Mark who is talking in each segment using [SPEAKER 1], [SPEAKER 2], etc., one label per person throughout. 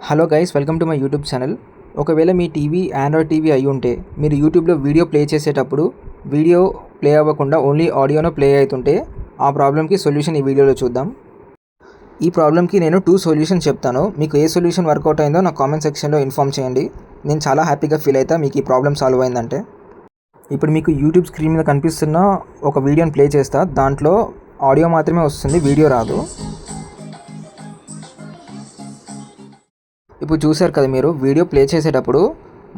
[SPEAKER 1] Hello guys, welcome to my YouTube channel. ఒకవేళ మీ TV Android TV అయి ఉంటే మీరు యూట్యూబ్లో వీడియో ప్లే చేసేటప్పుడు వీడియో ప్లే అవ్వకుండా ఓన్లీ ఆడియోనే ప్లే అవుతుంటే ఆ ప్రాబ్లమ్కి సొల్యూషన్ ఈ వీడియోలో చూద్దాం. ఈ ప్రాబ్లమ్కి నేను 2 సొల్యూషన్స్ చెప్తాను. మీకు ఏ సొల్యూషన్ వర్కౌట్ అయిందో నాకు కామెంట్ సెక్షన్లో ఇన్ఫామ్ చేయండి. నేను చాలా హ్యాపీగా ఫీల్ అవుతా మీకు ఈ ప్రాబ్లమ్ సాల్వ్ అయిందంటే. ఇప్పుడు మీకు యూట్యూబ్ స్క్రీన్ మీద కనిపిస్తున్న ఒక వీడియోని ప్లే చేస్తా. దాంట్లో ఆడియో మాత్రమే వస్తుంది, వీడియో రాదు. ఇప్పుడు చూసారు కదా, మీరు వీడియో ప్లే చేసేటప్పుడు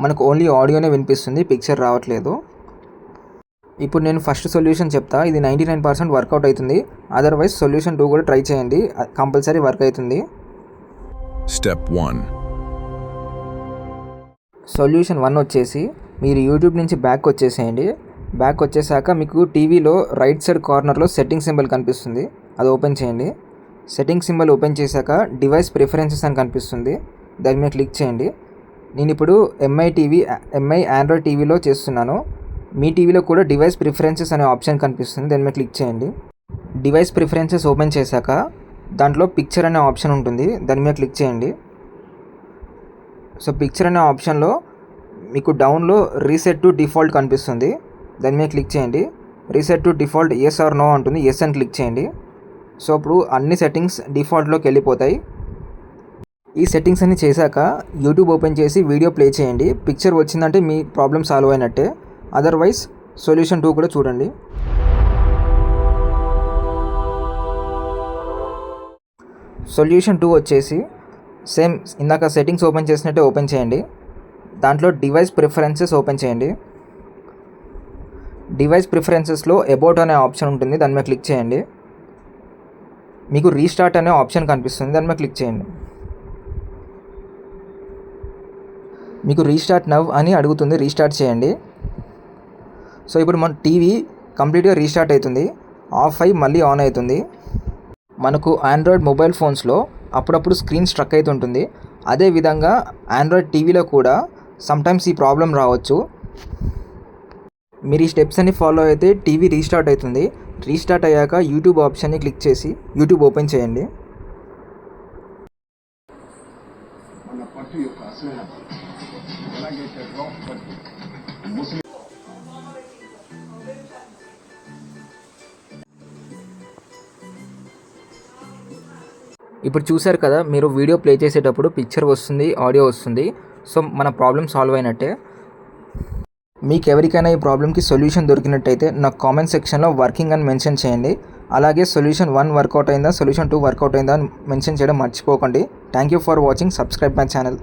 [SPEAKER 1] మనకు ఓన్లీ ఆడియోనే వినిపిస్తుంది, పిక్చర్ రావట్లేదు. ఇప్పుడు నేను ఫస్ట్ సొల్యూషన్ చెప్తా. ఇది 99% వర్కౌట్ అవుతుంది. అదర్వైజ్ సొల్యూషన్ 2 కూడా ట్రై చేయండి, కంపల్సరీ వర్క్ అవుతుంది.
[SPEAKER 2] స్టెప్ 1.
[SPEAKER 1] సొల్యూషన్ 1 వచ్చేసి మీరు యూట్యూబ్ నుంచి బ్యాక్ వచ్చేసేయండి. బ్యాక్ వచ్చేసాక మీకు టీవీలో రైట్ సైడ్ కార్నర్లో సెట్టింగ్ సింబల్ కనిపిస్తుంది, అది ఓపెన్ చేయండి. సెట్టింగ్ సింబల్ ఓపెన్ చేశాక డివైస్ ప్రిఫరెన్సెస్ అని కనిపిస్తుంది, దాని మీద క్లిక్ చేయండి. నేను ఇప్పుడు ఎంఐ ఆండ్రాయిడ్ టీవీలో చేస్తున్నాను. మీ టీవీలో కూడా డివైస్ ప్రిఫరెన్సెస్ అనే ఆప్షన్ కనిపిస్తుంది, దాని మీద క్లిక్ చేయండి. డివైస్ ప్రిఫరెన్సెస్ ఓపెన్ చేశాక దాంట్లో పిక్చర్ అనే ఆప్షన్ ఉంటుంది, దాని మీద క్లిక్ చేయండి. సో పిక్చర్ అనే ఆప్షన్లో మీకు డౌన్లో రీసెట్ టు డిఫాల్ట్ కనిపిస్తుంది, దాని మీద క్లిక్ చేయండి. Reset to default yes or no అంటుంది, ఎస్ అని క్లిక్ చేయండి. సో అప్పుడు అన్ని సెట్టింగ్స్ డిఫాల్ట్లోకి వెళ్ళిపోతాయి. ఈ సెట్టింగ్స్ అన్ని చేశాక యూట్యూబ్ ఓపెన్ చేసి వీడియో ప్లే చేయండి. పిక్చర్ వచ్చిందంటే మీ ప్రాబ్లం సాల్వ్ అయినట్టే. అదర్వైజ్ సొల్యూషన్ 2 కూడా చూడండి. సొల్యూషన్ 2 వచ్చేసి సేమ్ ఇందాక సెట్టింగ్స్ ఓపెన్ చేసినట్టే ఓపెన్ చేయండి. దాంట్లో డివైస్ ప్రిఫరెన్సెస్ ఓపెన్ చేయండి. డివైస్ ప్రిఫరెన్సెస్లో అబౌట్ అనే ఆప్షన్ ఉంటుంది, దాని మీద క్లిక్ చేయండి. మీకు రీస్టార్ట్ అనే ఆప్షన్ కనిపిస్తుంది, దాని మీద క్లిక్ చేయండి. మీకు రీస్టార్ట్ నవ్ అని అడుగుతుంది, రీస్టార్ట్ చేయండి. సో ఇప్పుడు మన టీవీ కంప్లీట్గా రీస్టార్ట్ అవుతుంది, ఆఫ్ అయ్యి మళ్ళీ ఆన్ అవుతుంది. మనకు ఆండ్రాయిడ్ మొబైల్ ఫోన్స్లో అప్పుడప్పుడు స్క్రీన్ స్ట్రక్ అవుతుంటుంది. అదేవిధంగా ఆండ్రాయిడ్ టీవీలో కూడా సమ్టైమ్స్ ఈ ప్రాబ్లం రావచ్చు. మీరు ఈ స్టెప్స్ అన్ని ఫాలో అయితే టీవీ రీస్టార్ట్ అవుతుంది. రీస్టార్ట్ అయ్యాక యూట్యూబ్ ఆప్షన్ని క్లిక్ చేసి యూట్యూబ్ ఓపెన్ చేయండి. ఇప్పుడు చూసారు కదా, మీరు వీడియో ప్లే చేసేటప్పుడు పిక్చర్ వస్తుంది, ఆడియో వస్తుంది. సో మన ప్రాబ్లం సాల్వ్ అయినట్టే. మీకు ఎవరికైనా ఈ ప్రాబ్లమ్కి సొల్యూషన్ దొరికినట్టయితే నాకు కామెంట్ సెక్షన్లో వర్కింగ్ అని మెన్షన్ చేయండి. అలాగే సొల్యూషన్ 1 వర్కౌట్ అయిందా, సొల్యూషన్ 2 వర్కౌట్ అయిందా అని మెన్షన్ చేయడం మర్చిపోకండి. Thank you for watching. Subscribe my channel.